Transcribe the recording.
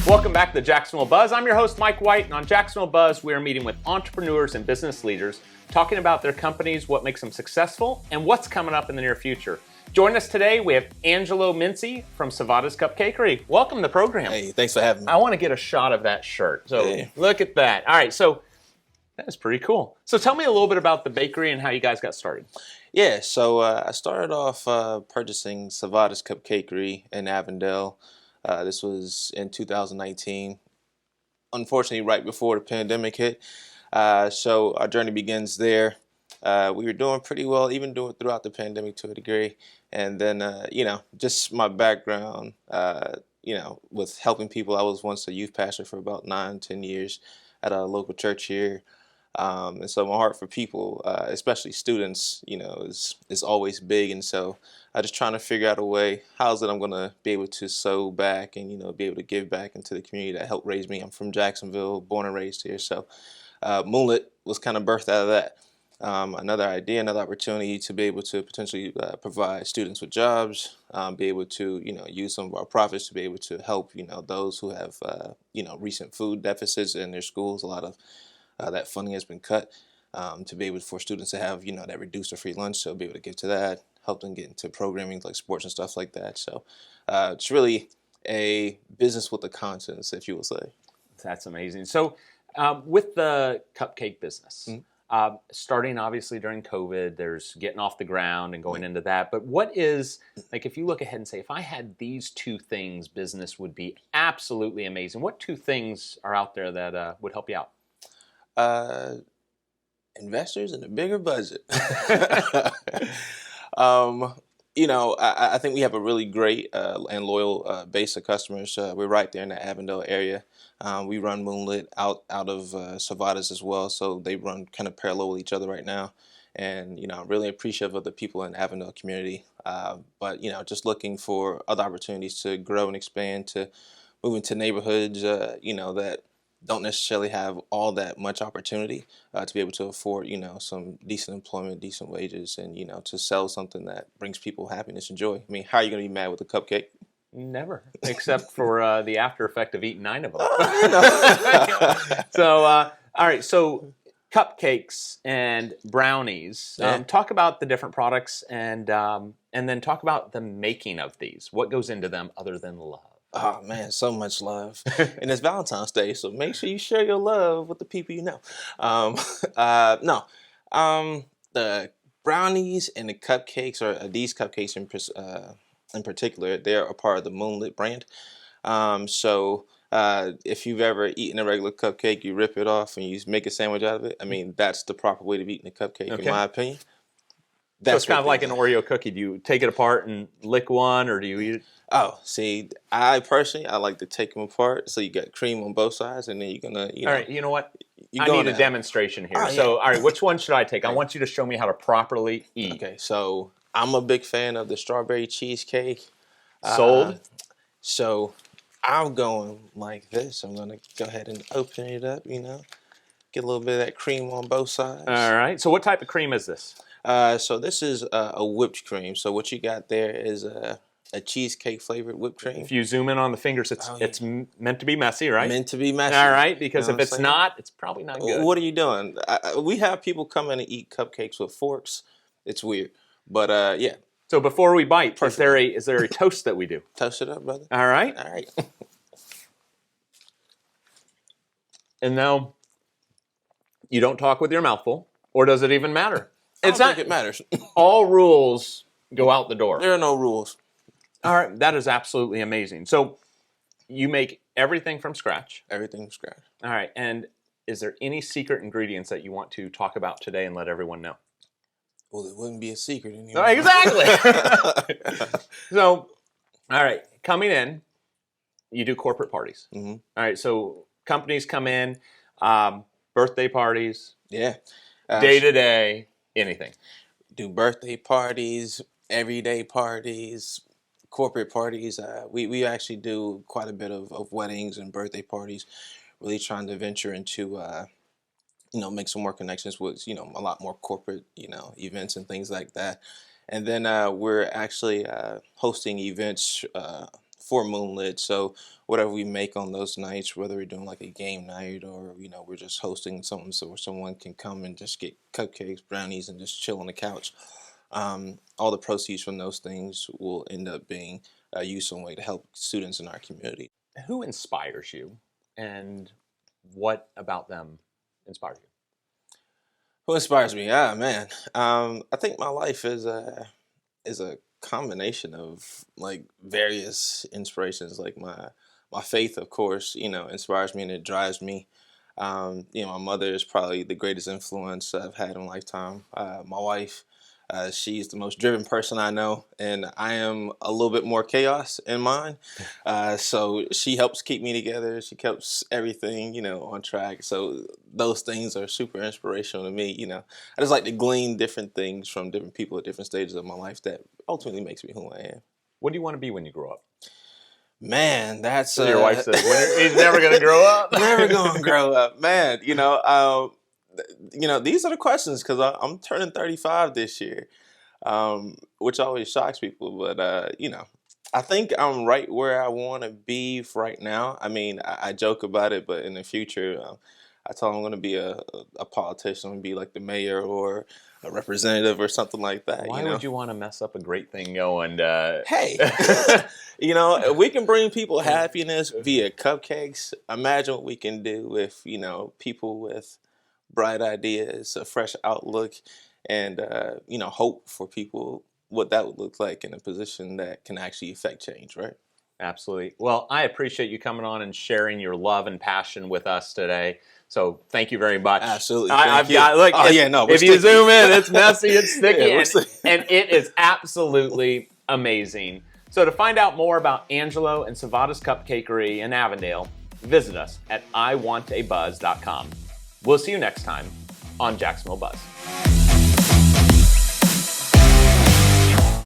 Welcome back to the Jacksonville Buzz. I'm your host, Mike White, and on Jacksonville Buzz, we are meeting with entrepreneurs and business leaders, talking about their companies, what makes them successful, and what's coming up in the near future. Joining us today, we have Angelo Mincey from Sivada's Cupcakery. Welcome to the program. Hey, thanks for having me. I want to get a shot of that shirt. So Hey. Look at that. All right, so that is pretty cool. So tell me a little bit about the bakery and how you guys got started. Yeah, so I started off purchasing Sivada's Cupcakery in Avondale. This was in 2019, unfortunately right before the pandemic hit. So our journey begins there. We were doing pretty well, even doing throughout the pandemic to a degree. And then, just my background, with helping people. I was once a youth pastor for about 9-10 years at a local church here. And so my heart for people, especially students, is always big. And so I just trying to figure out a way, how's it I'm going to be able to sow back and, be able to give back into the community that helped raise me. I'm from Jacksonville, born and raised here. So Moonlit was kind of birthed out of that. Another idea, another opportunity to be able to potentially provide students with jobs, be able to, use some of our profits to be able to help, those who have, recent food deficits in their schools. A lot of that funding has been cut to be able for students to have, that reduced or free lunch. So be able to give to that, help them get into programming like sports and stuff like that. So it's really a business with a conscience, if you will say. That's amazing. So with the cupcake business, starting obviously during COVID, there's getting off the ground and going into that. But what is, like, if you look ahead and say, if I had these two things, business would be absolutely amazing. What two things are out there that would help you out? Investors and a bigger budget. I think we have a really great and loyal base of customers. We're right there in the Avondale area. We run Moonlit out of Sivada's as well, so they run kind of parallel with each other right now. And I'm really appreciative of the people in the Avondale community. But just looking for other opportunities to grow and expand, to move into neighborhoods, that don't necessarily have all that much opportunity to be able to afford, some decent employment, decent wages, and, to sell something that brings people happiness and joy. I mean, how are you going to be mad with a cupcake? Never, except for the after effect of eating 9 of them. So, all right, so cupcakes and brownies. Talk about the different products and then talk about the making of these. What goes into them other than love? Oh man, so much love. And it's Valentine's Day, so make sure you share your love with the people you know. The brownies and the cupcakes, or these cupcakes in particular, they're a part of the Moonlit brand. If you've ever eaten a regular cupcake, you rip it off and you make a sandwich out of it. I mean, that's the proper way to be eating a cupcake, in my opinion. So it's kind of like an Oreo cookie. Do you take it apart and lick one, or do you eat it? Oh, see, I like to take them apart. So you got cream on both sides, and then you're gonna, All right, you know what? I need a demonstration here. Oh, yeah. So, all right, which one should I take? I want you to show me how to properly eat. Okay, so I'm a big fan of the strawberry cheesecake. Sold. So I'm going like this. I'm gonna go ahead and open it up. Get a little bit of that cream on both sides. All right. So what type of cream is this? So this is a whipped cream. So what you got there is a cheesecake flavored whipped cream. If you zoom in on the fingers, it's meant to be messy, right? Meant to be messy. All right, because if it's not, it's probably not good. What are you doing? We have people come in and eat cupcakes with forks. It's weird, but yeah. So before we bite, is there a toast that we do? Toast it up, brother. All right. All right. And now, you don't talk with your mouth full, or does it even matter? I don't think it matters. All rules go out the door. There are no rules. All right, that is absolutely amazing. So you make everything from scratch. Everything from scratch. All right, and is there any secret ingredients that you want to talk about today and let everyone know? Well, it wouldn't be a secret anymore. Exactly. So, all right, coming in, you do corporate parties. Mm-hmm. All right, so companies come in, birthday parties, Yeah. day-to-day, anything. Do birthday parties, everyday parties, corporate parties. We actually do quite a bit of weddings and birthday parties. Really trying to venture into make some more connections with a lot more corporate events and things like that. And then we're actually hosting events for Moonlit. So whatever we make on those nights, whether we're doing like a game night or, we're just hosting something so where someone can come and just get cupcakes, brownies, and just chill on the couch. All the proceeds from those things will end up being used some way to help students in our community. Who inspires you, and what about them inspires you? Who inspires me? Man, I think my life is a combination of like various inspirations. Like my faith, of course, inspires me and it drives me. My mother is probably the greatest influence I've had in lifetime. My wife, she's the most driven person I know, and I am a little bit more chaos in mine. So she helps keep me together. She keeps everything, on track. So those things are super inspirational to me. I just like to glean different things from different people at different stages of my life that ultimately makes me who I am. What do you want to be when you grow up? Man, that's So your wife says he's never going to grow up. Never going to grow up, man. These are the questions because I'm turning 35 this year, which always shocks people. But I think I'm right where I want to be right now. I mean, I joke about it, but in the future, I told him I'm going to be a politician. I'm going to be like the mayor or a representative or something like that. Why would you want to mess up a great thing going? Hey, if we can bring people happiness via cupcakes, imagine what we can do with, people with bright ideas, a fresh outlook, and, hope for people, what that would look like in a position that can actually affect change, right? Absolutely. Well, I appreciate you coming on and sharing your love and passion with us today. So thank you very much. Absolutely. If you zoom in, it's messy, it's sticky, and it is absolutely amazing. So to find out more about Angelo and Sivada's Cupcakery in Avondale, visit us at iwantabuzz.com. We'll see you next time on Jacksonville Buzz.